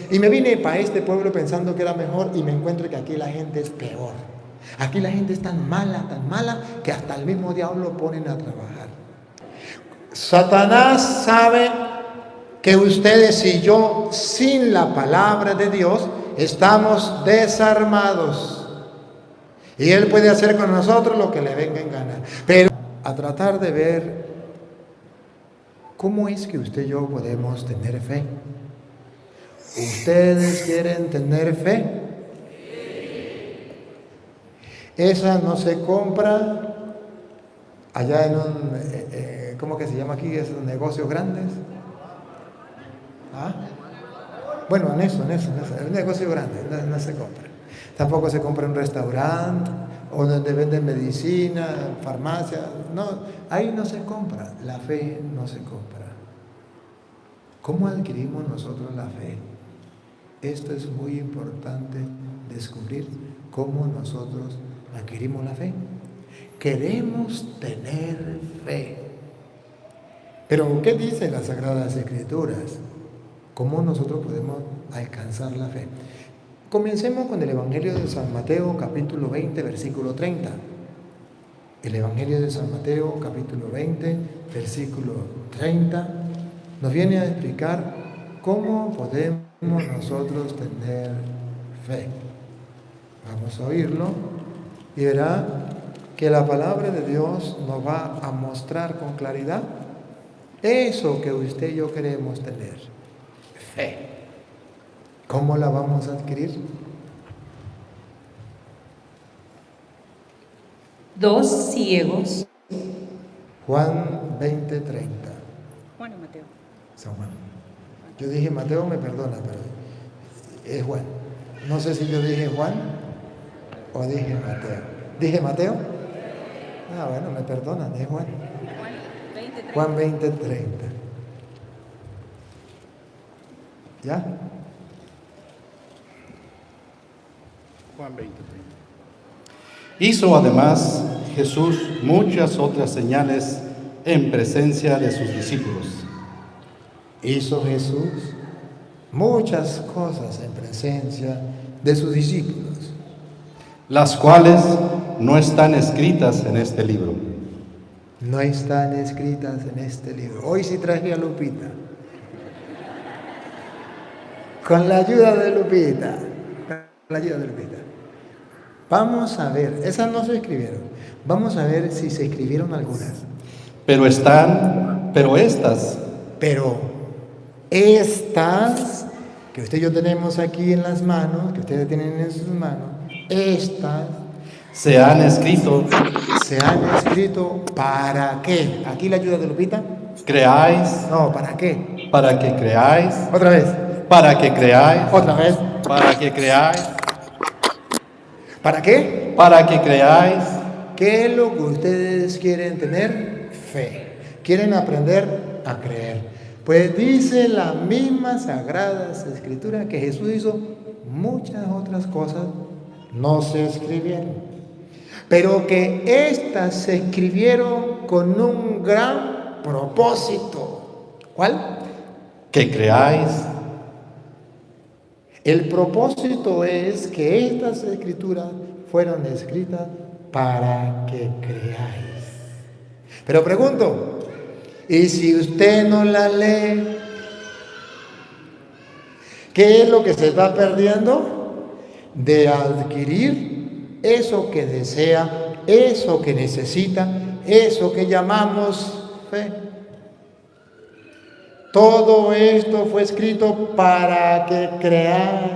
Y me vine para este pueblo pensando que era mejor y me encuentro que aquí la gente es peor. Aquí la gente es tan mala, que hasta el mismo diablo ponen a trabajar. Satanás sabe que ustedes y yo, sin la palabra de Dios, estamos desarmados. Y él puede hacer con nosotros lo que le venga en gana. Pero a tratar de ver cómo es que usted y yo podemos tener fe. ¿Ustedes quieren tener fe? Esa no se compra allá en un, ¿cómo que se llama aquí? Esos negocios grandes. ¿Ah? Bueno, en eso, el negocio grande no se compra. Tampoco se compra en un restaurante o donde venden medicina, farmacia. No, ahí no se compra. La fe no se compra. ¿Cómo adquirimos nosotros la fe? Esto es muy importante descubrir cómo nosotros adquirimos la fe. Queremos tener fe. Pero ¿qué dicen las Sagradas Escrituras? ¿Cómo nosotros podemos alcanzar la fe? Comencemos con el Evangelio de San Mateo, capítulo 20, versículo 30. El Evangelio de San Mateo, capítulo 20, versículo 30, nos viene a explicar cómo podemos nosotros tener fe. Vamos a oírlo y verá que la palabra de Dios nos va a mostrar con claridad eso que usted y yo queremos tener, fe. ¿Cómo la vamos a adquirir? 2 ciegos. Juan 20, 30. Juan o Mateo. San Juan. Yo dije Mateo, me perdona, pero es Juan. No sé si yo dije Juan o dije Mateo. ¿Dije Mateo? Ah, bueno, me perdonan, es Juan. Juan 20, 30. ¿Ya? Juan 20, 30. Hizo además Jesús muchas otras señales en presencia de sus discípulos. Hizo Jesús muchas cosas en presencia de sus discípulos, las cuales no están escritas en este libro. No están escritas en este libro. Hoy sí traje a Lupita. Con la ayuda de Lupita. Vamos a ver, esas no se escribieron. Vamos a ver si se escribieron algunas. Pero estas que usted y yo tenemos aquí en las manos, que ustedes tienen en sus manos, estas se han escrito ¿para qué? Aquí la ayuda de Lupita. ¿Creáis? No, ¿para qué? Para que creáis. Otra vez. Para que creáis. Otra vez. Para que creáis. ¿Para qué? Para que creáis. ¿Qué es lo que ustedes quieren tener? Fe. Quieren aprender a creer. Pues dice la misma Sagrada Escritura que Jesús hizo muchas otras cosas, no se escribieron, pero que éstas se escribieron con un gran propósito. ¿Cuál? Que creáis. El propósito es que estas escrituras fueron escritas para que creáis. Pero pregunto, ¿y si usted no la lee? ¿Qué es lo que se está perdiendo? De adquirir eso que desea, eso que necesita, eso que llamamos fe. Todo esto fue escrito para que creáis.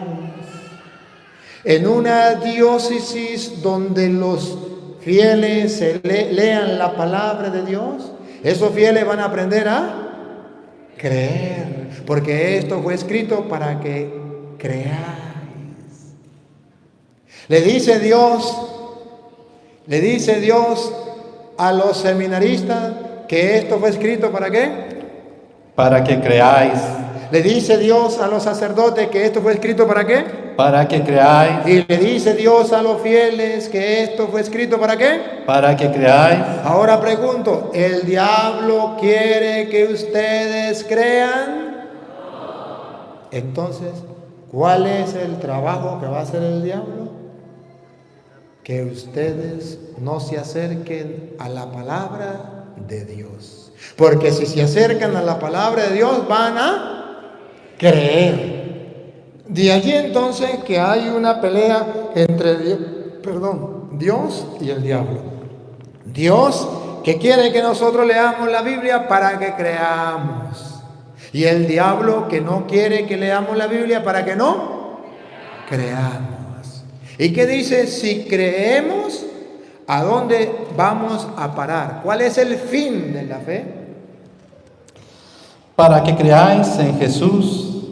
En una diócesis donde los fieles lean la palabra de Dios, esos fieles van a aprender a creer, porque esto fue escrito para que creáis. Le dice Dios a los seminaristas que esto fue escrito ¿para qué? Para que creáis. Le dice Dios a los sacerdotes que esto fue escrito ¿para qué? Para que creáis. Y le dice Dios a los fieles que esto fue escrito ¿para qué? Para que creáis. Ahora pregunto, ¿el diablo quiere que ustedes crean? Entonces, ¿cuál es el trabajo que va a hacer el diablo? Que ustedes no se acerquen a la palabra de Dios. Porque si se acercan a la palabra de Dios, van a creer. De allí entonces que hay una pelea entre Dios y el diablo. Dios que quiere que nosotros leamos la Biblia para que creamos. Y el diablo que no quiere que leamos la Biblia para que no creamos. ¿Y qué dice? Si creemos, ¿a dónde vamos a parar? ¿Cuál es el fin de la fe? Para que creáis en Jesús,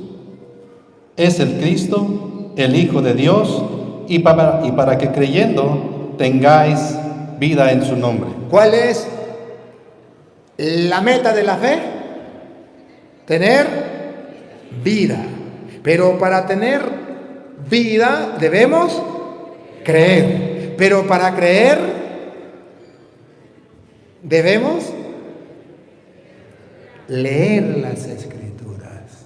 es el Cristo, el Hijo de Dios, y para que creyendo tengáis vida en su nombre. ¿Cuál es la meta de la fe? Tener vida. Pero para tener vida debemos creer. Pero para creer debemos leer las Escrituras.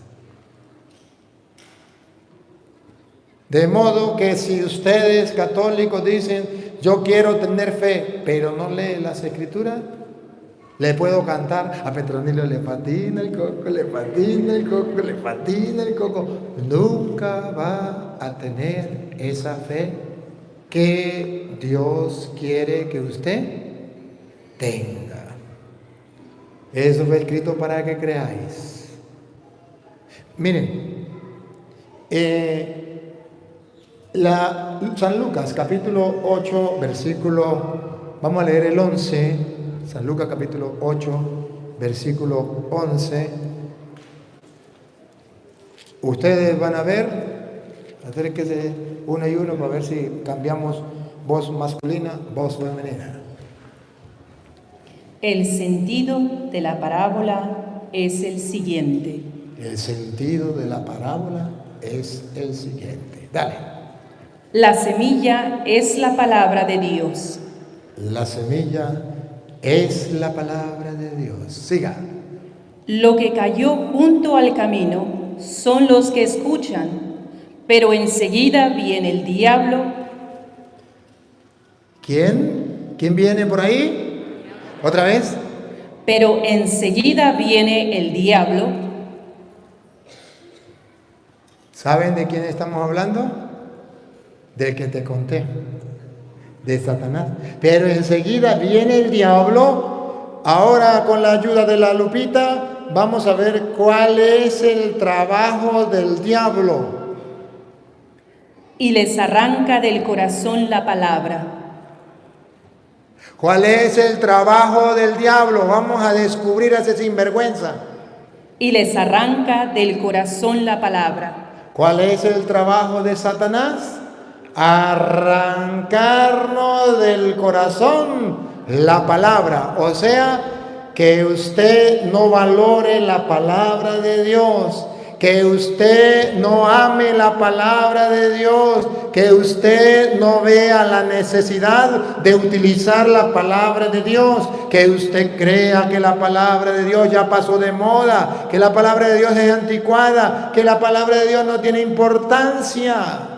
De modo que si ustedes católicos dicen, yo quiero tener fe, pero no leen las Escrituras, le puedo cantar, a Petronilo le patina el coco, le patina el coco, le patina el coco. Nunca va a tener esa fe que Dios quiere que usted tenga. Eso fue escrito para que creáis. Miren, San Lucas capítulo 8, versículo, vamos a leer el 11. San Lucas capítulo 8, versículo 11. Ustedes van a ver, acérquense uno y uno para ver si cambiamos voz masculina, voz femenina. El sentido de la parábola es el siguiente. El sentido de la parábola es el siguiente. Dale. La semilla es la palabra de Dios. La semilla es la palabra de Dios. Siga. Lo que cayó junto al camino son los que escuchan, pero enseguida viene el diablo. ¿Quién? ¿Quién viene por ahí? ¿Otra vez? Pero enseguida viene el diablo. ¿Saben de quién estamos hablando? Del que te conté, de Satanás. Pero enseguida viene el diablo. Ahora, con la ayuda de la lupita, vamos a ver cuál es el trabajo del diablo. Y les arranca del corazón la palabra. ¿Cuál es el trabajo del diablo? Vamos a descubrir a ese sinvergüenza. Y les arranca del corazón la palabra. ¿Cuál es el trabajo de Satanás? Arrancarnos del corazón la palabra. O sea, que usted no valore la palabra de Dios, que usted no ame la palabra de Dios, que usted no vea la necesidad de utilizar la palabra de Dios, que usted crea que la palabra de Dios ya pasó de moda, que la palabra de Dios es anticuada, que la palabra de Dios no tiene importancia.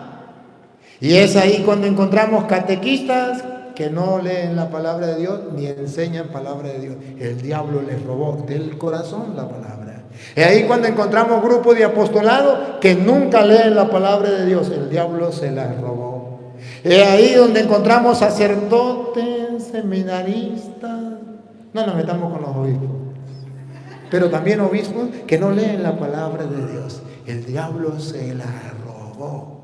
Y es ahí cuando encontramos catequistas que no leen la palabra de Dios ni enseñan palabra de Dios. El diablo les robó del corazón la palabra. Es ahí cuando encontramos grupos de apostolado que nunca leen la palabra de Dios. El diablo se la robó. Es ahí donde encontramos sacerdotes, seminaristas. No nos metamos con los obispos. Pero también obispos que no leen la palabra de Dios. El diablo se la robó.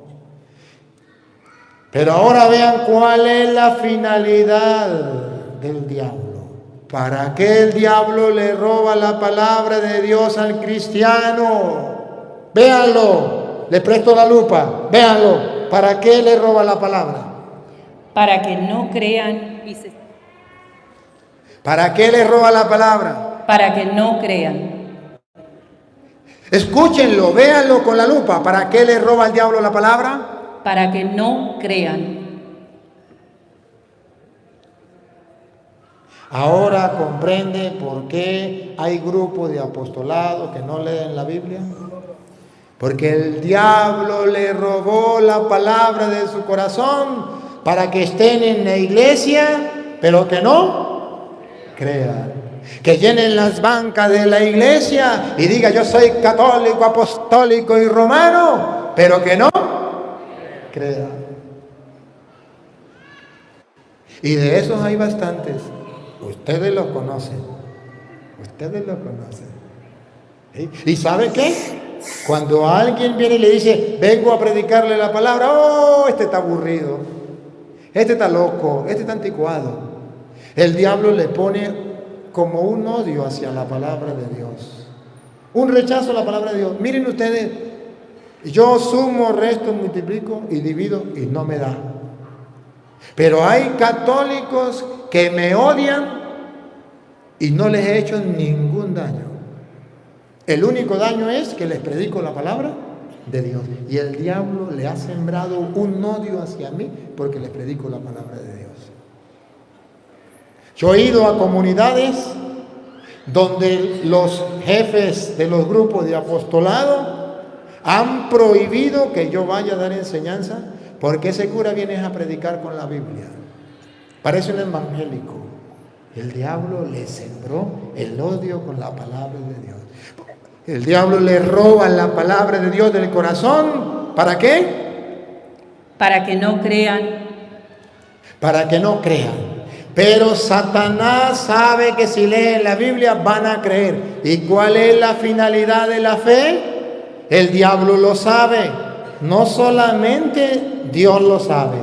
Pero ahora vean cuál es la finalidad del diablo. ¿Para qué el diablo le roba la palabra de Dios al cristiano? Véanlo, le presto la lupa, véanlo. ¿Para qué le roba la palabra? Para que no crean y se... ¿Para qué le roba la palabra? Para que no crean. Escúchenlo, véanlo con la lupa. ¿Para qué le roba el diablo la palabra? Para que no crean. Ahora comprende por qué hay grupos de apostolado que no leen la Biblia. Porque el diablo le robó la palabra de su corazón para que estén en la iglesia, pero que no crean. Que llenen las bancas de la iglesia y diga: yo soy católico, apostólico y romano, pero que no crean. Y de esos hay bastantes. Ustedes los conocen. Ustedes los conocen. ¿Sí? ¿Y sabe qué? Cuando alguien viene y le dice: vengo a predicarle la palabra, oh, este está aburrido, este está loco, este está anticuado. El diablo le pone como un odio hacia la palabra de Dios, un rechazo a la palabra de Dios. Miren ustedes, yo sumo, resto, multiplico y divido y no me da. Pero hay católicos que me odian y no les he hecho ningún daño. El único daño es que les predico la palabra de Dios. Y el diablo le ha sembrado un odio hacia mí porque les predico la palabra de Dios. Yo he ido a comunidades donde los jefes de los grupos de apostolado han prohibido que yo vaya a dar enseñanza, porque ese cura viene a predicar con la Biblia. Parece un evangélico. El diablo le sembró el odio con la palabra de Dios. El diablo le roba la palabra de Dios del corazón. ¿Para qué? Para que no crean. Para que no crean. Pero Satanás sabe que si leen la Biblia van a creer. ¿Y cuál es la finalidad de la fe? El diablo lo sabe. No solamente Dios lo sabe.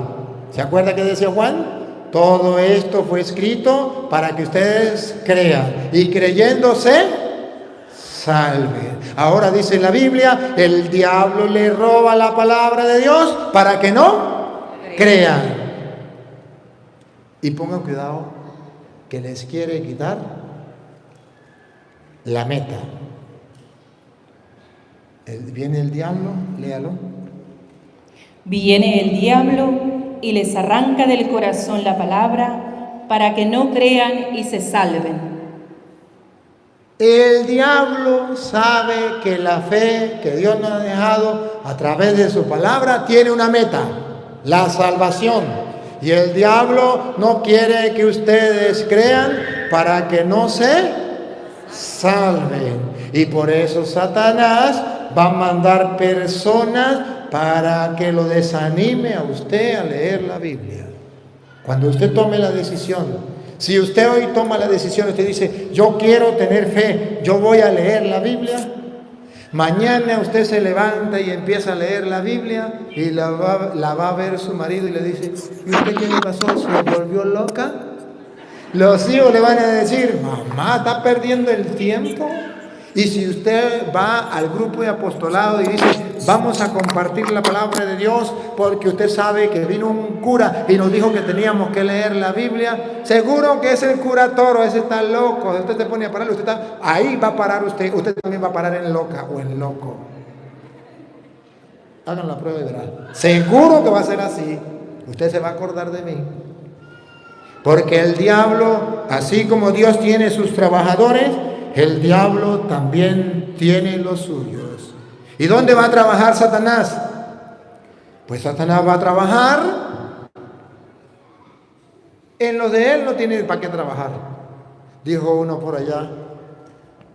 ¿Se acuerda que decía Juan? Todo esto fue escrito para que ustedes crean. Y creyéndose, salven. Ahora dice la Biblia, el diablo le roba la palabra de Dios para que no crean. Y pongan cuidado que les quiere quitar la meta. Viene el diablo, léalo. Viene el diablo y les arranca del corazón la palabra para que no crean y se salven. El diablo sabe que la fe que Dios nos ha dejado a través de su palabra tiene una meta, la salvación. Y el diablo no quiere que ustedes crean para que no se salven. Y por eso Satanás va a mandar personas para que lo desanime a usted a leer la Biblia. Cuando usted tome la decisión, si usted hoy toma la decisión, usted dice: yo quiero tener fe, yo voy a leer la Biblia. Mañana usted se levanta y empieza a leer la Biblia y la va a ver su marido y le dice: ¿y usted qué le pasó? ¿Se volvió loca? Los hijos le van a decir: mamá, está perdiendo el tiempo. Y si usted va al grupo de apostolado y dice: vamos a compartir la palabra de Dios porque usted sabe que vino un cura y nos dijo que teníamos que leer la Biblia, seguro que es el cura Toro, ese está loco. Usted se pone a parar, usted está, ahí va a parar usted también va a parar en loca o en loco. Hagan la prueba y verán. Seguro que va a ser así. Usted se va a acordar de mí. Porque el diablo, así como Dios tiene sus trabajadores, el diablo también tiene los suyos. ¿Y dónde va a trabajar Satanás? Pues Satanás va a trabajar en lo de él, no tiene para qué trabajar. Dijo uno por allá,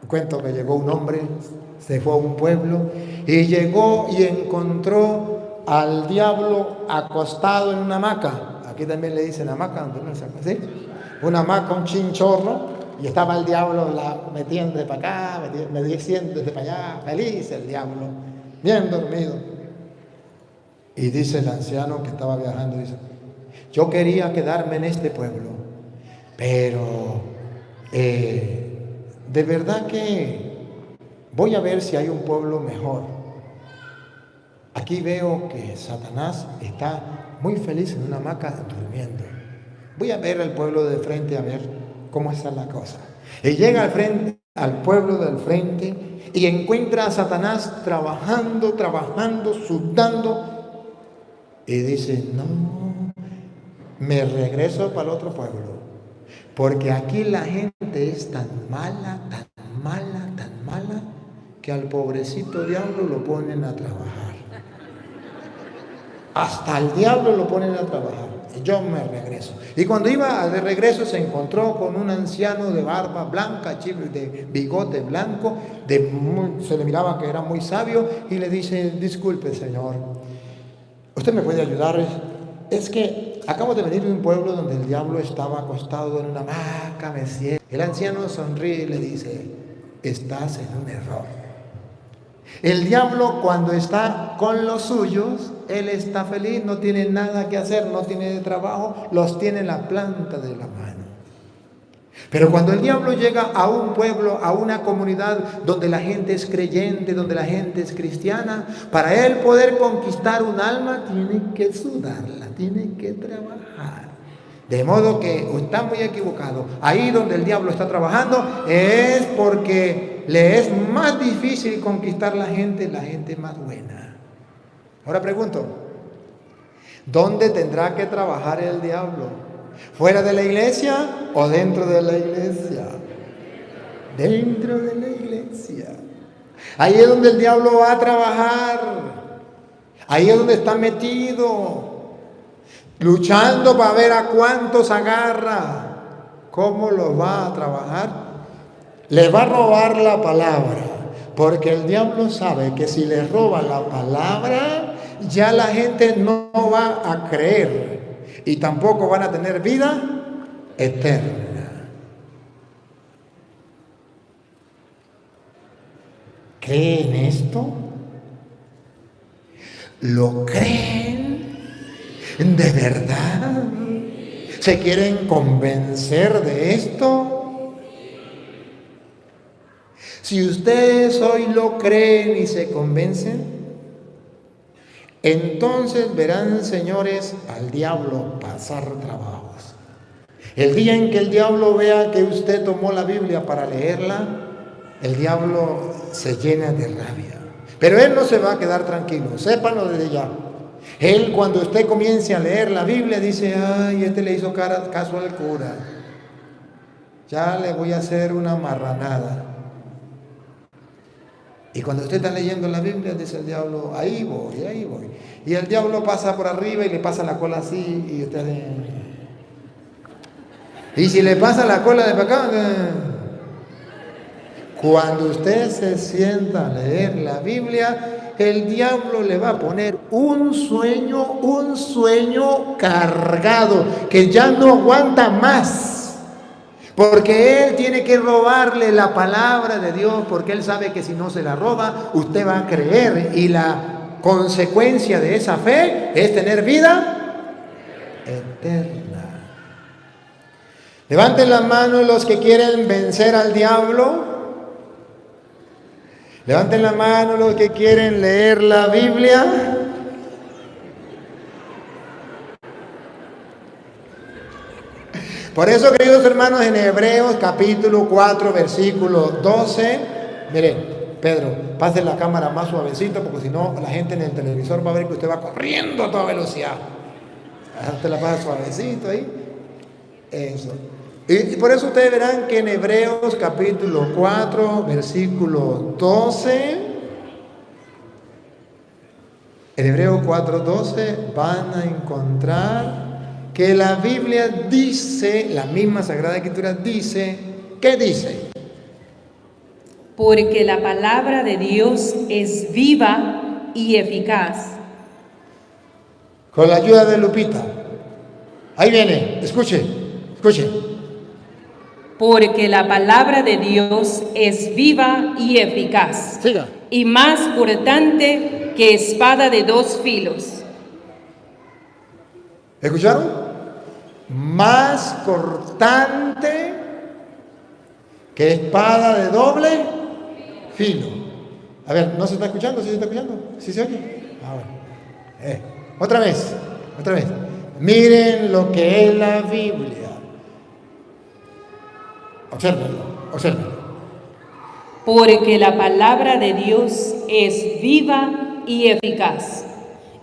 cuento que llegó un hombre, se fue a un pueblo y llegó y encontró al diablo acostado en una hamaca. Aquí también le dicen hamaca, ¿sí? Una hamaca, un chinchorro. Y estaba el diablo metiendo de para acá, metiendo de para allá, feliz el diablo, bien dormido. Y dice el anciano que estaba viajando, dice: yo quería quedarme en este pueblo, pero de verdad que voy a ver si hay un pueblo mejor. Aquí veo que Satanás está muy feliz en una hamaca durmiendo. Voy a ver al pueblo de frente a ver cómo está la cosa. Y llega al pueblo del frente y encuentra a Satanás trabajando, sudando. Y dice: no, me regreso para el otro pueblo. Porque aquí la gente es tan mala, que al pobrecito diablo lo ponen a trabajar. Hasta el diablo lo ponen a trabajar. Y yo me regreso. Y cuando iba de regreso se encontró con un anciano de barba blanca, de bigote blanco, se le miraba que era muy sabio, y le dice: disculpe, señor, ¿usted me puede ayudar? Es que acabo de venir de un pueblo donde el diablo estaba acostado en una hamaca, me siento. El anciano sonríe y le dice: estás en un error. El diablo, cuando está con los suyos, él está feliz, no tiene nada que hacer, no tiene trabajo, los tiene en la planta de la mano. Pero cuando el diablo llega a un pueblo, a una comunidad donde la gente es creyente, donde la gente es cristiana, para él poder conquistar un alma tiene que sudarla, tiene que trabajar. De modo que está muy equivocado. Ahí donde el diablo está trabajando es porque le es más difícil conquistar la gente más buena. Ahora pregunto, ¿dónde tendrá que trabajar el diablo? ¿Fuera de la iglesia o dentro de la iglesia? Dentro de la iglesia. Ahí es donde el diablo va a trabajar. Ahí es donde está metido, luchando para ver a cuántos agarra. ¿Cómo los va a trabajar? Les va a robar la palabra, porque el diablo sabe que si les roba la palabra, ya la gente no va a creer y tampoco van a tener vida eterna. ¿Creen esto? ¿Lo creen? ¿De verdad? ¿Se quieren convencer de esto? Si ustedes hoy lo creen y se convencen, entonces verán, señores, al diablo pasar trabajos. El día en que el diablo vea que usted tomó la Biblia para leerla, el diablo se llena de rabia. Pero él no se va a quedar tranquilo, sépanlo desde ya. Él, cuando usted comience a leer la Biblia, dice: ay, este le hizo caso al cura, ya le voy a hacer una marranada. Y cuando usted está leyendo la Biblia, dice el diablo: ahí voy, ahí voy. Y el diablo pasa por arriba y le pasa la cola así, y usted y si le pasa la cola de para acá, cuando usted se sienta a leer la Biblia, el diablo le va a poner un sueño cargado, que ya no aguanta más. Porque él tiene que robarle la palabra de Dios, porque él sabe que si no se la roba, usted va a creer, y la consecuencia de esa fe es tener vida eterna. Levanten las manos los que quieren vencer al diablo. Levanten la mano los que quieren leer la Biblia. Por eso, queridos hermanos, en Hebreos capítulo 4, versículo 12, miren, Pedro, pase la cámara más suavecito, porque si no, la gente en el televisor va a ver que usted va corriendo a toda velocidad. Usted la pasa suavecito ahí. Eso. Y por eso ustedes verán que en Hebreos capítulo 4, versículo 12, en Hebreos 4, 12 van a encontrar que la Biblia dice, la misma Sagrada Escritura dice, ¿qué dice? Porque la palabra de Dios es viva y eficaz. Con la ayuda de Lupita. Ahí viene, escuche. Porque la palabra de Dios es viva y eficaz. Siga. Y más cortante que espada de dos filos. ¿Escucharon? Más cortante que espada de doble filo. A ver, ¿no se está escuchando? ¿Sí se está escuchando? ¿Sí se oye? Bueno. Otra vez. Miren lo que es la Biblia. Obsérvenlo. Porque la palabra de Dios es viva y eficaz,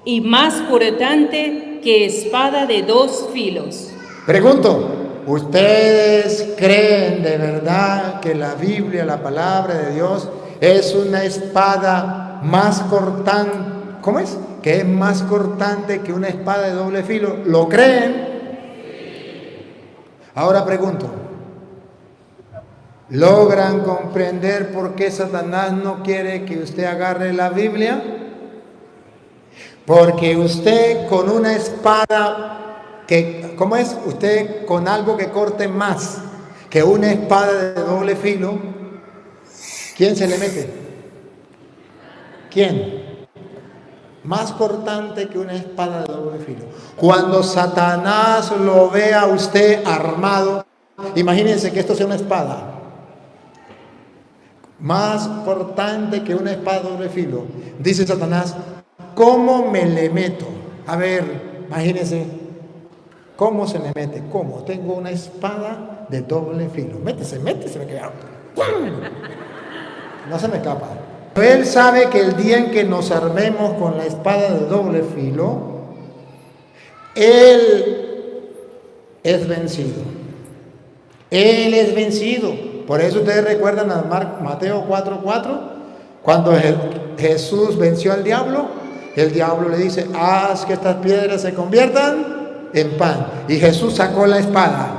y más cortante que espada de dos filos. Pregunto, ¿ustedes creen de verdad que la Biblia, la palabra de Dios, es una espada más cortante. ¿Cómo es? Que es más cortante que una espada de doble filo. ¿Lo creen? Ahora pregunto, ¿logran comprender por qué Satanás no quiere que usted agarre la Biblia? Porque usted con una espada que, ¿cómo es? Usted con algo que corte más que una espada de doble filo, ¿quién se le mete? ¿Quién? Más cortante que una espada de doble filo. Cuando Satanás lo vea a usted armado, imagínense que esto sea una espada. Más cortante que una espada de doble filo. Dice Satanás, ¿cómo me le meto? A ver, imagínense, ¿cómo se le mete? ¿Cómo? Tengo una espada de doble filo. Métese, me queda. No se me escapa. Él sabe que el día en que nos armemos con la espada de doble filo, Él es vencido. Él es vencido. Por eso ustedes recuerdan a Mateo 4:4, cuando Jesús venció al diablo, el diablo le dice, haz que estas piedras se conviertan en pan. Y Jesús sacó la espada.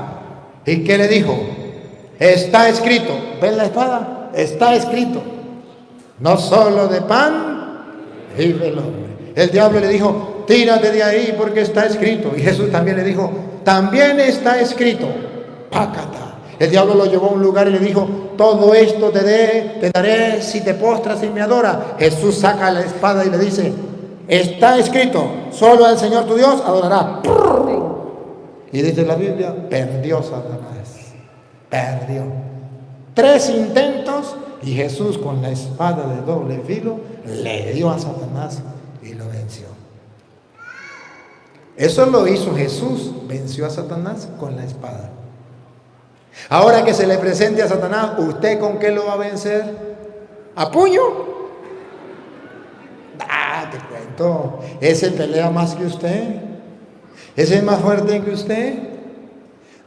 ¿Y qué le dijo? Está escrito. ¿Ven la espada? Está escrito. No solo de pan vive el hombre. El diablo le dijo, tírate de ahí porque está escrito. Y Jesús también le dijo, también está escrito. Pácata. El diablo lo llevó a un lugar y le dijo, todo esto te daré si te postras y me adoras. Jesús saca la espada y le dice, está escrito, solo al Señor tu Dios adorará. Y dice la Biblia, perdió Satanás. Perdió. 3 intentos. Y Jesús con la espada de doble filo le dio a Satanás y lo venció. Eso lo hizo Jesús, venció a Satanás con la espada. Ahora que se le presente a Satanás, ¿usted con qué lo va a vencer? ¿A puño? Te cuento, ese pelea más que usted, ese es más fuerte que usted.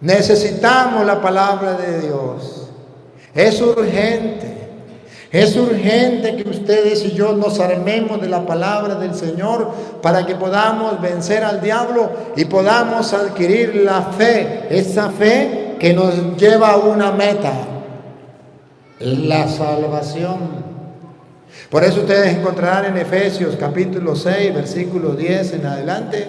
Necesitamos la palabra de Dios. Es urgente. Es urgente que ustedes y yo nos armemos de la palabra del Señor para que podamos vencer al diablo y podamos adquirir la fe, esa fe que nos lleva a una meta, la salvación. Por eso ustedes encontrarán en Efesios capítulo 6, versículo 10 en adelante,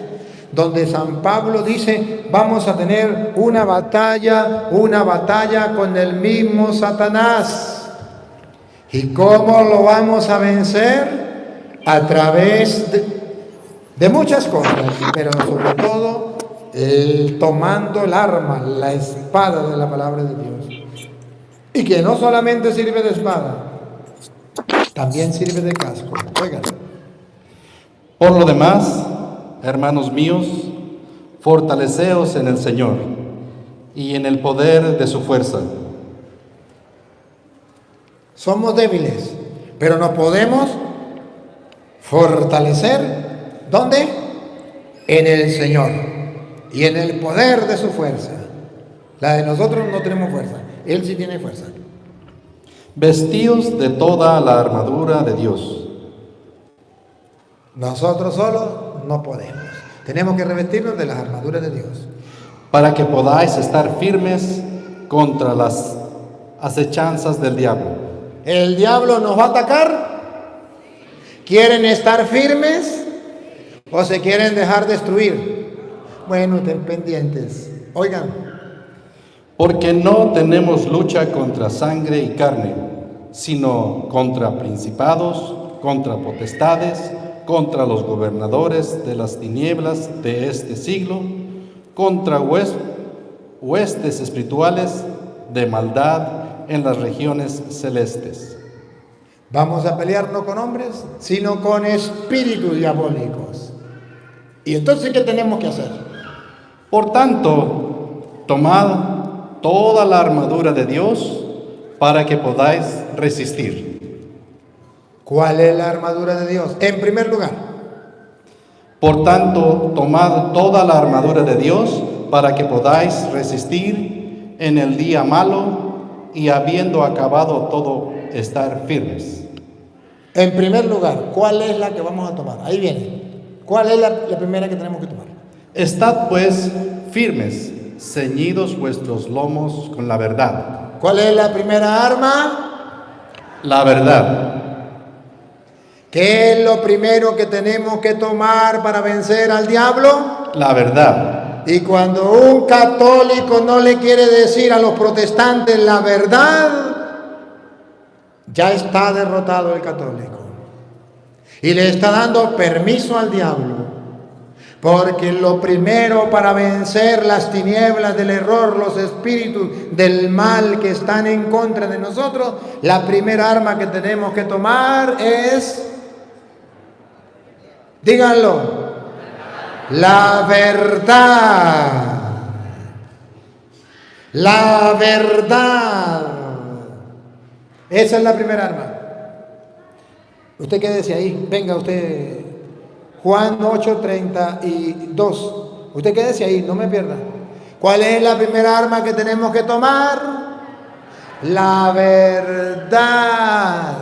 donde San Pablo dice, vamos a tener una batalla con el mismo Satanás. ¿Y cómo lo vamos a vencer? A través de muchas cosas, pero sobre todo tomando el arma, la espada de la palabra de Dios. Y que no solamente sirve de espada, también sirve de casco. Oigan. Por lo demás, hermanos míos, fortaleceos en el Señor y en el poder de su fuerza. Somos débiles, pero nos podemos fortalecer. ¿Dónde? En el Señor y en el poder de su fuerza. La de nosotros no tenemos fuerza, Él sí tiene fuerza. Vestíos de toda la armadura de Dios. Nosotros solos no podemos. Tenemos que revestirnos de las armaduras de Dios. Para que podáis estar firmes contra las acechanzas del diablo. ¿El diablo nos va a atacar? ¿Quieren estar firmes o se quieren dejar destruir? Bueno, estén pendientes. Oigan. Porque no tenemos lucha contra sangre y carne, sino contra principados, contra potestades, contra los gobernadores de las tinieblas de este siglo, contra huestes espirituales de maldad en las regiones celestes. Vamos a pelear no con hombres, sino con espíritus diabólicos. ¿Y entonces qué tenemos que hacer? Por tanto, tomad toda la armadura de Dios para que podáis resistir. ¿Cuál es la armadura de Dios? En primer lugar. Por tanto, tomad toda la armadura de Dios para que podáis resistir en el día malo y habiendo acabado todo, estar firmes. En primer lugar, ¿cuál es la que vamos a tomar? Ahí viene. ¿Cuál es la primera que tenemos que tomar? Estad pues firmes, ceñidos vuestros lomos con la verdad. ¿Cuál es la primera arma? La verdad. ¿Qué es lo primero que tenemos que tomar para vencer al diablo? La verdad. Y cuando un católico no le quiere decir a los protestantes la verdad, ya está derrotado el católico. Y le está dando permiso al diablo. Porque lo primero para vencer las tinieblas del error, los espíritus del mal que están en contra de nosotros, la primera arma que tenemos que tomar es, díganlo, la verdad. La verdad. Esa es la primera arma. Usted quédese ahí, venga usted. Juan 8:32. Usted quédese ahí, no me pierda. ¿Cuál es la primera arma que tenemos que tomar? La verdad.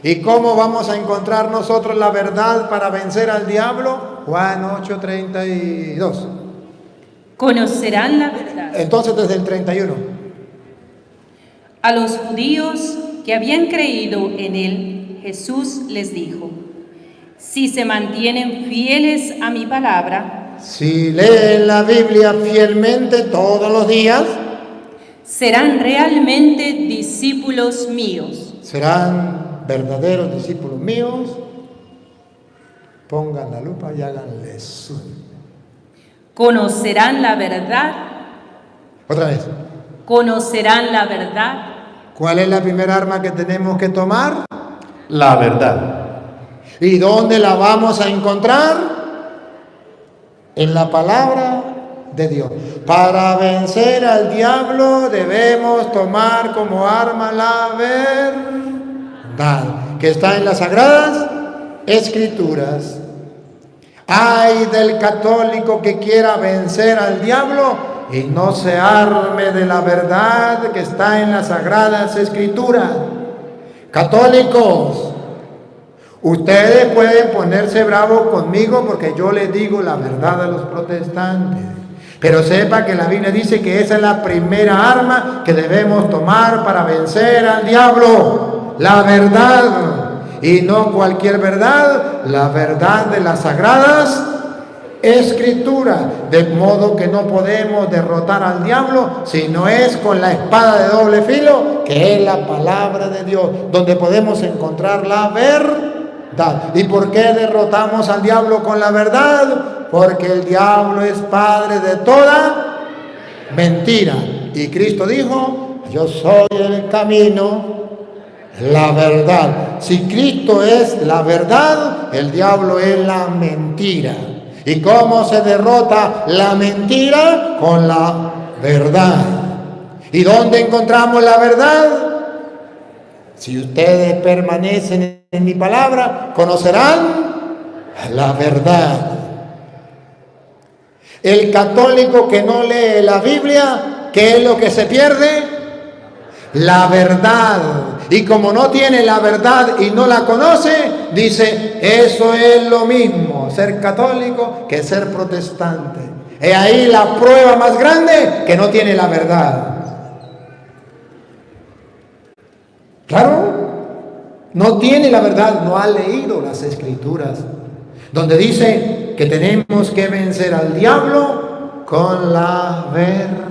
¿Y cómo vamos a encontrar nosotros la verdad para vencer al diablo? Juan 8:32. Conocerán la verdad. Entonces desde el 31. A los judíos que habían creído en él, Jesús les dijo: si se mantienen fieles a mi palabra, si leen la Biblia fielmente todos los días, serán realmente discípulos míos. Serán verdaderos discípulos míos. Pongan la lupa y háganle zoom. Conocerán la verdad. Otra vez. Conocerán la verdad. ¿Cuál es la primera arma que tenemos que tomar? La verdad. ¿Y dónde la vamos a encontrar? En la palabra de Dios. Para vencer al diablo debemos tomar como arma la verdad, que está en las Sagradas Escrituras. Ay del católico que quiera vencer al diablo y no se arme de la verdad que está en las Sagradas Escrituras. Católicos, ustedes pueden ponerse bravos conmigo porque yo les digo la verdad a los protestantes. Pero sepa que la Biblia dice que esa es la primera arma que debemos tomar para vencer al diablo. La verdad. Y no cualquier verdad, la verdad de las Sagradas Escrituras. De modo que no podemos derrotar al diablo si no es con la espada de doble filo, que es la palabra de Dios, donde podemos encontrar la verdad. ¿Y por qué derrotamos al diablo con la verdad? Porque el diablo es padre de toda mentira. Y Cristo dijo: yo soy el camino, la verdad. Si Cristo es la verdad, el diablo es la mentira. ¿Y cómo se derrota la mentira? Con la verdad. ¿Y dónde encontramos la verdad? Si ustedes permanecen en mi palabra, conocerán la verdad. El católico que no lee la Biblia, ¿qué es lo que se pierde? La verdad. Y como no tiene la verdad y no la conoce, dice: eso es lo mismo ser católico que ser protestante. Es ahí la prueba más grande que no tiene la verdad. Claro, no tiene la verdad, no ha leído las Escrituras, donde dice que tenemos que vencer al diablo con la verdad.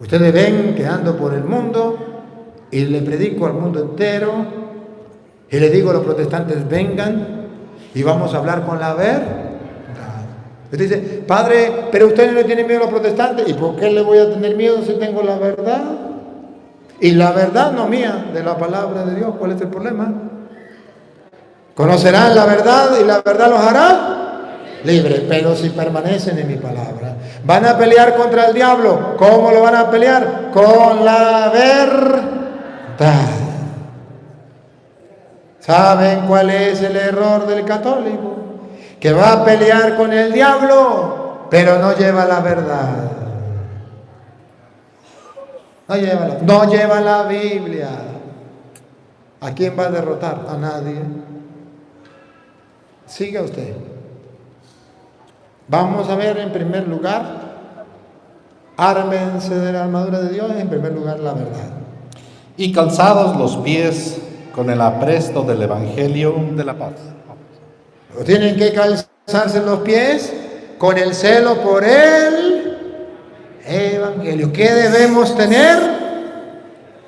Ustedes ven que ando por el mundo y le predico al mundo entero y le digo a los protestantes: vengan y vamos a hablar con la verdad. Usted dice: padre, pero usted no le tiene miedo a los protestantes. ¿Y por qué le voy a tener miedo si tengo la verdad? Y la verdad no mía, de la palabra de Dios. ¿Cuál es el problema? Conocerán la verdad y la verdad los hará libre, pero si permanecen en mi palabra. Van a pelear contra el diablo. ¿Cómo lo van a pelear? Con la verdad. ¿Saben cuál es el error del católico? Que va a pelear con el diablo, pero no lleva la verdad. No lleva la Biblia. ¿A quién va a derrotar? A nadie. Siga usted. Vamos a ver en primer lugar, ármense de la armadura de Dios, en primer lugar la verdad. Y calzados los pies con el apresto del Evangelio de la paz. Tienen que calzarse los pies con el celo por el Evangelio. ¿Qué debemos tener?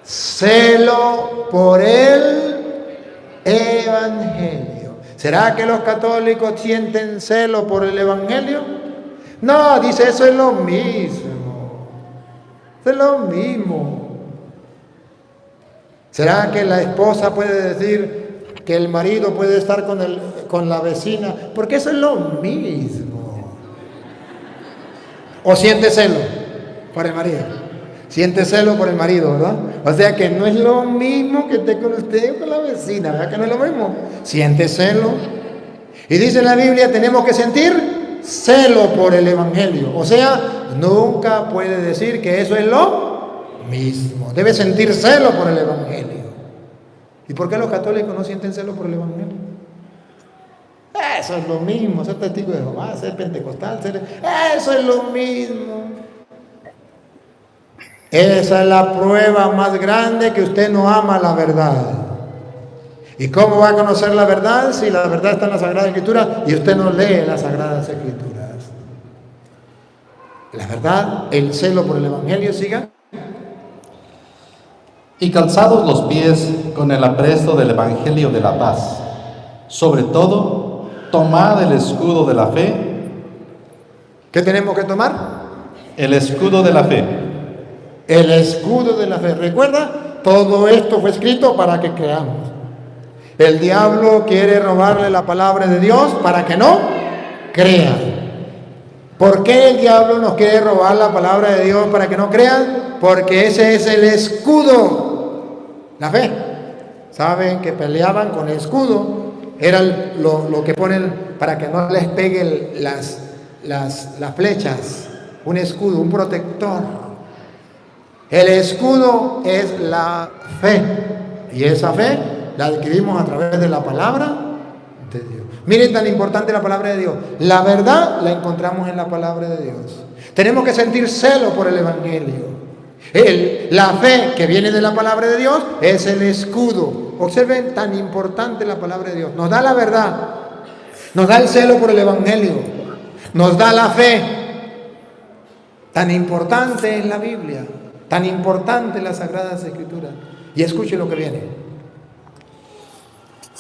Celo por el Evangelio. ¿Será que los católicos sienten celo por el Evangelio? No, dice, eso es lo mismo. Es lo mismo. ¿Será que la esposa puede decir que el marido puede estar con la vecina? Porque eso es lo mismo. ¿O siente celo por el marido? Siente celo por el marido, ¿verdad? O sea que no es lo mismo que esté con usted o con la vecina, ¿verdad que no es lo mismo? Siente celo. Y dice la Biblia, tenemos que sentir celo por el Evangelio. O sea, nunca puede decir que eso es lo mismo. Debe sentir celo por el Evangelio. ¿Y por qué los católicos no sienten celo por el Evangelio? Eso es lo mismo, ser testigo de Jehová, ser pentecostal, eso es lo mismo. Esa es la prueba más grande que usted no ama la verdad. ¿Y cómo va a conocer la verdad si la verdad está en la Sagrada Escritura y usted no lee las Sagradas Escrituras? La verdad, el celo por el Evangelio, siga. Y calzados los pies con el apresto del Evangelio de la paz. Sobre todo, tomad el escudo de la fe. ¿Qué tenemos que tomar? El escudo de la fe. El escudo de la fe. ¿Recuerda? Todo esto fue escrito para que creamos. El diablo quiere robarle la palabra de Dios para que no crean. ¿Por qué el diablo nos quiere robar la palabra de Dios para que no crean? Porque ese es el escudo, la fe. Saben que peleaban con el escudo, era lo que ponen para que no les peguen las flechas, un escudo, un protector. El escudo es la fe, y esa fe la adquirimos a través de la palabra de Dios. Miren tan importante la palabra de Dios. La verdad la encontramos en la palabra de Dios. Tenemos que sentir celo por el Evangelio. La fe que viene de la palabra de Dios es el escudo. Observen tan importante la palabra de Dios. Nos da la verdad, nos da el celo por el Evangelio, nos da la fe. Tan importante es la Biblia, tan importante las Sagradas Escrituras. Y escuche lo que viene.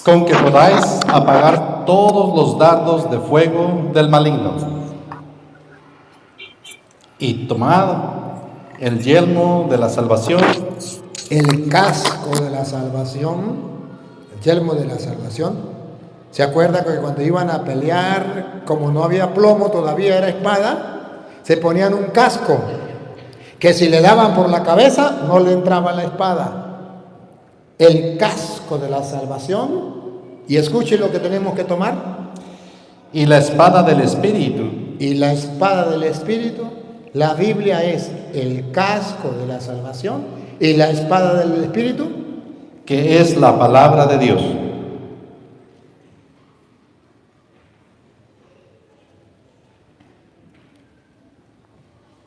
Con que podáis apagar todos los dardos de fuego del maligno. Y tomad el yelmo de la salvación. El casco de la salvación, el yelmo de la salvación. ¿Se acuerda que cuando iban a pelear, como no había plomo, todavía era espada, se ponían un casco, que si le daban por la cabeza, no le entraba la espada? El casco de la salvación. Y escuche lo que tenemos que tomar. Y la espada del Espíritu. Y la espada del Espíritu. La Biblia es el casco de la salvación. Y la espada del Espíritu, que es la palabra de Dios.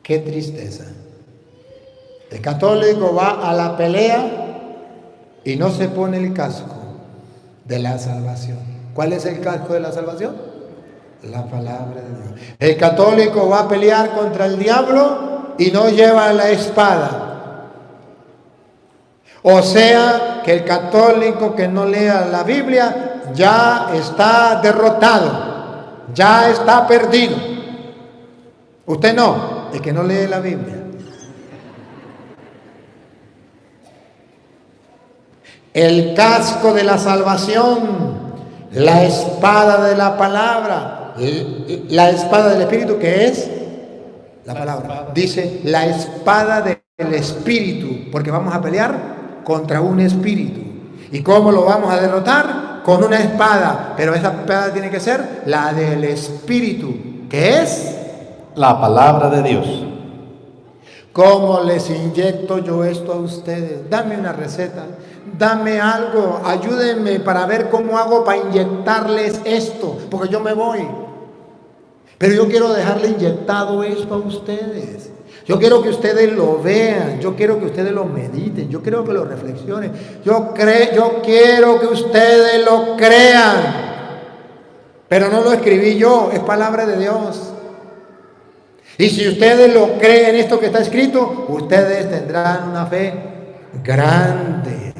Qué tristeza. El católico va a la pelea y no se pone el casco de la salvación. ¿Cuál es el casco de la salvación? La palabra de Dios. El católico va a pelear contra el diablo y no lleva la espada. O sea, que el católico que no lea la Biblia ya está derrotado, ya está perdido. Usted no, el que no lee la Biblia. El casco de la salvación, la espada de la palabra, la espada del Espíritu, que es la palabra. Dice la espada del Espíritu, porque vamos a pelear contra un espíritu. ¿Y cómo lo vamos a derrotar? Con una espada, pero esa espada tiene que ser la del Espíritu, que es la palabra de Dios. ¿Cómo les inyecto yo esto a ustedes? Dame una receta, dame algo, ayúdenme para ver cómo hago para inyectarles esto, porque yo me voy. Pero yo quiero dejarle inyectado esto a ustedes. Yo quiero que ustedes lo vean, yo quiero que ustedes lo mediten, yo quiero que lo reflexionen. Yo quiero que ustedes lo crean. Pero no lo escribí yo, es palabra de Dios. Y si ustedes lo creen esto que está escrito, ustedes tendrán una fe grande.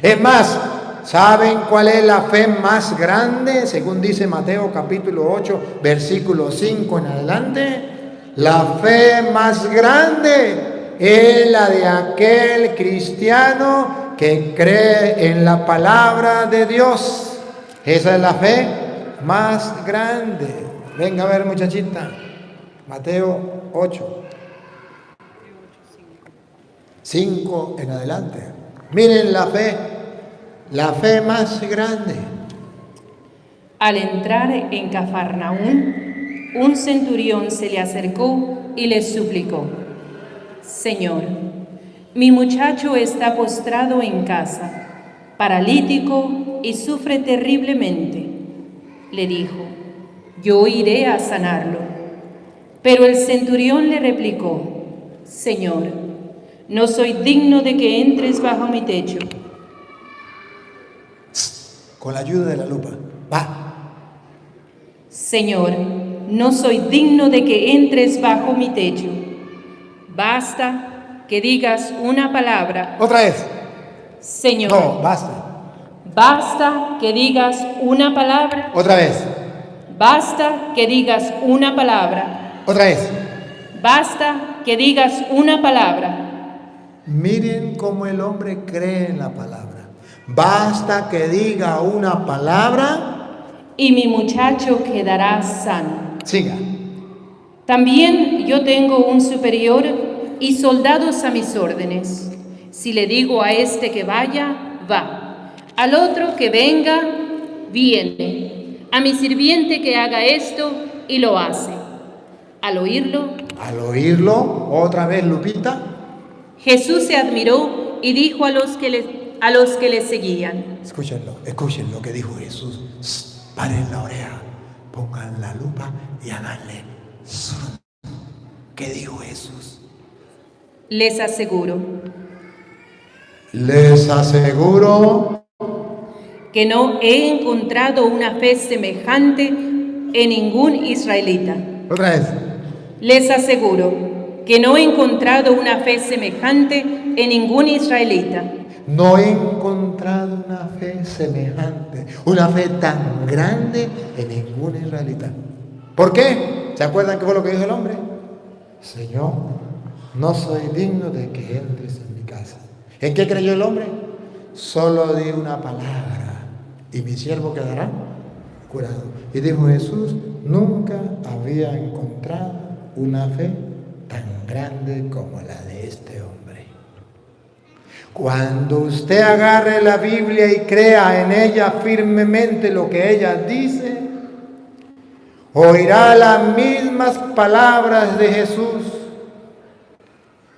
Es más, ¿saben cuál es la fe más grande? Según dice Mateo capítulo 8, versículo 5 en adelante. La fe más grande es la de aquel cristiano que cree en la palabra de Dios. Esa es la fe más grande. Venga a ver, muchachita. Mateo 8, 5 en adelante. Miren la fe más grande. Al entrar en Cafarnaúm, un centurión se le acercó y le suplicó: Señor, mi muchacho está postrado en casa, paralítico y sufre terriblemente. Le dijo: yo iré a sanarlo. Pero el centurión le replicó: Señor, no soy digno de que entres bajo mi techo. Con la ayuda de la lupa. Va. Señor, no soy digno de que entres bajo mi techo. Basta que digas una palabra. Otra vez. Señor. No, basta. Basta que digas una palabra. Otra vez. Basta que digas una palabra. Otra vez. Basta que digas una palabra. Miren cómo el hombre cree en la palabra. Basta que diga una palabra y mi muchacho quedará sano. Siga. También yo tengo un superior y soldados a mis órdenes. Si le digo a este que vaya, va. Al otro que venga, viene. A mi sirviente que haga esto y lo hace. Al oírlo, otra vez, Lupita, Jesús se admiró y dijo a los que le seguían. Escuchen lo que dijo Jesús. Paren la oreja, pongan la lupa y háganle zoom. ¿Qué dijo Jesús? Les aseguro que no he encontrado una fe semejante en ningún israelita. Otra vez. Les aseguro que no he encontrado una fe semejante en ningún israelita. No he encontrado una fe semejante, una fe tan grande en ningún israelita. ¿Por qué? ¿Se acuerdan qué fue lo que dijo el hombre? Señor, no soy digno de que entres en mi casa. ¿En qué creyó el hombre? Solo di una palabra y mi siervo quedará curado. Y dijo Jesús: nunca había encontrado una fe tan grande como la de este hombre. Cuando usted agarre la Biblia y crea en ella firmemente lo que ella dice, oirá las mismas palabras de Jesús.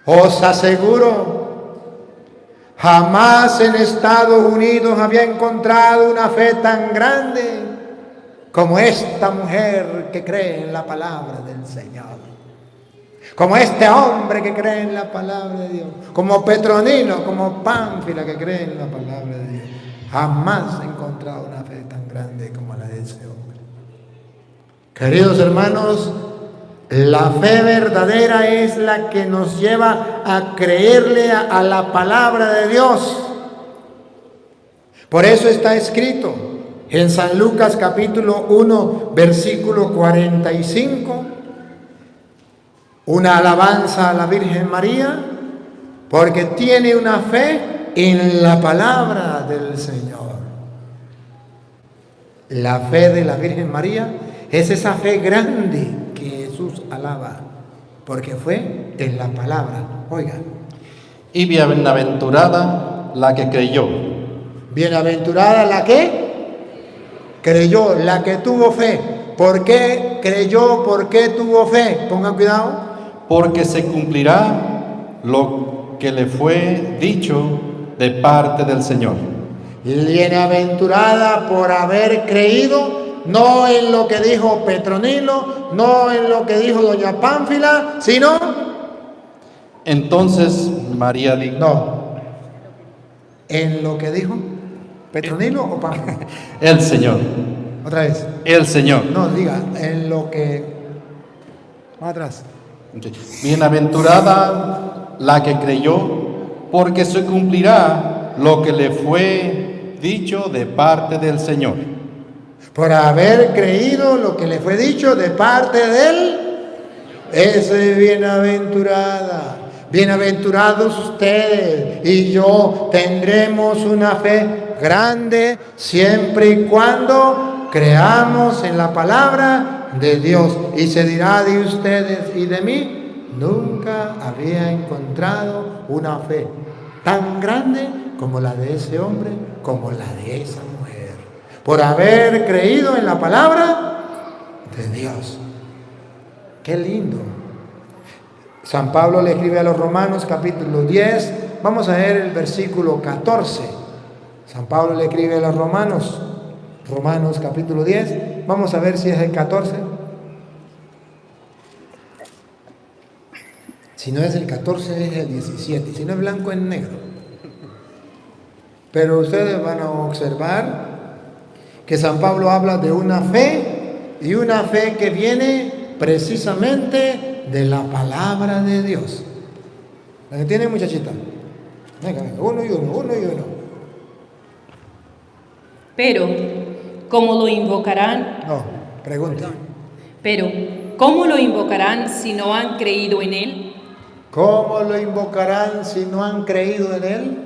Os aseguro, jamás en Estados Unidos había encontrado una fe tan grande como esta mujer que cree en la palabra del Señor. Como este hombre que cree en la palabra de Dios. Como Petronilo, como Pánfila que cree en la palabra de Dios. Jamás he encontrado una fe tan grande como la de ese hombre. Queridos hermanos, la fe verdadera es la que nos lleva a creerle a la palabra de Dios. Por eso está escrito en San Lucas capítulo 1, versículo 45, una alabanza a la Virgen María, porque tiene una fe en la palabra del Señor. La fe de la Virgen María es esa fe grande que Jesús alaba, porque fue en la palabra. Oigan. Y bienaventurada la que creyó. Bienaventurada la que creyó, la que tuvo fe. ¿Por qué creyó? ¿Por qué tuvo fe? Pongan cuidado. Porque se cumplirá lo que le fue dicho de parte del Señor. Bienaventurada por haber creído, no en lo que dijo Petronilo, no en lo que dijo doña Pánfila, sino... Entonces María dijo... No, en lo que dijo Petronilo o Pánfila. El Señor. Otra vez. El Señor. No, diga, en lo que... Más atrás. Okay. Bienaventurada la que creyó, porque se cumplirá lo que le fue dicho de parte del Señor. Por haber creído lo que le fue dicho de parte de él, es bienaventurada. Bienaventurados ustedes y yo tendremos una fe grande siempre y cuando creamos en la palabra de Dios. Y se dirá de ustedes y de mí, nunca había encontrado una fe tan grande como la de ese hombre, como la de esa mujer, por haber creído en la palabra de Dios. Qué lindo. San Pablo le escribe a los Romanos capítulo 10, vamos a ver el versículo 14. San Pablo le escribe a los Romanos capítulo 10, vamos a ver si es el 14. Si no es el 14 es el 17, si no es blanco es negro. Pero ustedes van a observar que San Pablo habla de una fe, y una fe que viene precisamente de la palabra de Dios. ¿La que tiene, muchachita? Venga, uno y uno. Pero, ¿cómo lo invocarán? No, pregunta. Pero, ¿cómo lo invocarán si no han creído en él? ¿Cómo lo invocarán si no han creído en él?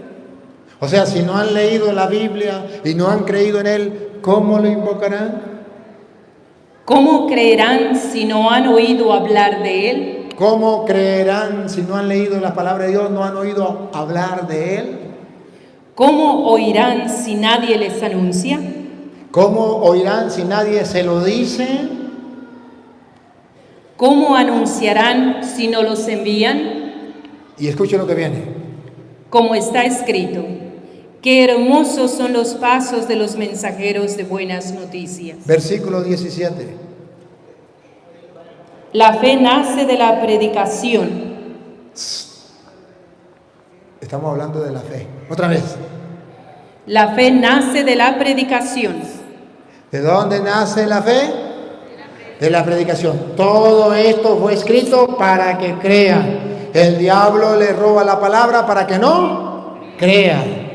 O sea, si no han leído la Biblia y no han creído en él, ¿cómo lo invocarán? ¿Cómo creerán si no han oído hablar de él? ¿Cómo creerán si no han leído la palabra de Dios, no han oído hablar de él? ¿Cómo oirán si nadie les anuncia? ¿Cómo oirán si nadie se lo dice? ¿Cómo anunciarán si no los envían? Y escuchen lo que viene. Como está escrito, qué hermosos son los pasos de los mensajeros de buenas noticias. Versículo 17. La fe nace de la predicación. Estamos hablando de la fe. Otra vez. La fe nace de la predicación. ¿De dónde nace la fe? De la predicación. Todo esto fue escrito para que crean. El diablo le roba la palabra para que no crean.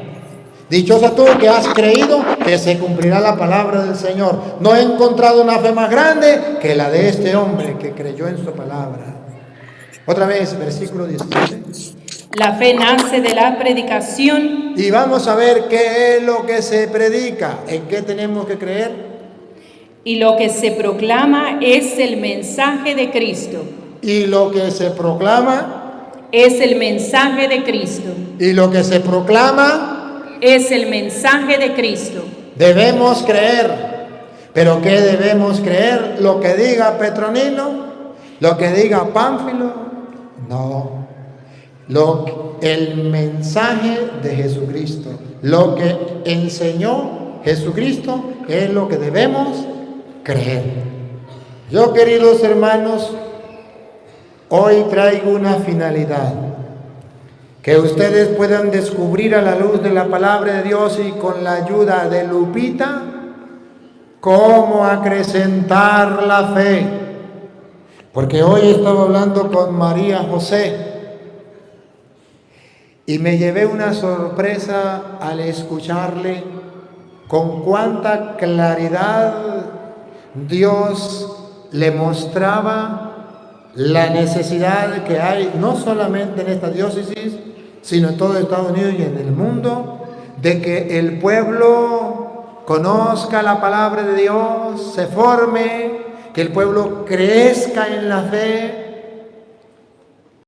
Dichosa tú que has creído que se cumplirá la palabra del Señor. No he encontrado una fe más grande que la de este hombre que creyó en su palabra. Otra vez, versículo 17. La fe nace de la predicación. Y vamos a ver qué es lo que se predica. ¿En qué tenemos que creer? Y lo que se proclama es el mensaje de Cristo. Y lo que se proclama es el mensaje de Cristo. Y lo que se proclama es el mensaje de Cristo. Debemos creer. ¿Pero qué debemos creer? ¿Lo que diga Petronilo? ¿Lo que diga Pánfilo? No. El mensaje de Jesucristo. Lo que enseñó Jesucristo es lo que debemos creer. Yo, queridos hermanos, hoy traigo una finalidad. Que ustedes puedan descubrir a la luz de la palabra de Dios y con la ayuda de Lupita, cómo acrecentar la fe. Porque hoy estaba hablando con María José y me llevé una sorpresa al escucharle con cuánta claridad Dios le mostraba la necesidad que hay, no solamente en esta diócesis, sino en todo Estados Unidos y en el mundo, de que el pueblo conozca la palabra de Dios, se forme, que el pueblo crezca en la fe,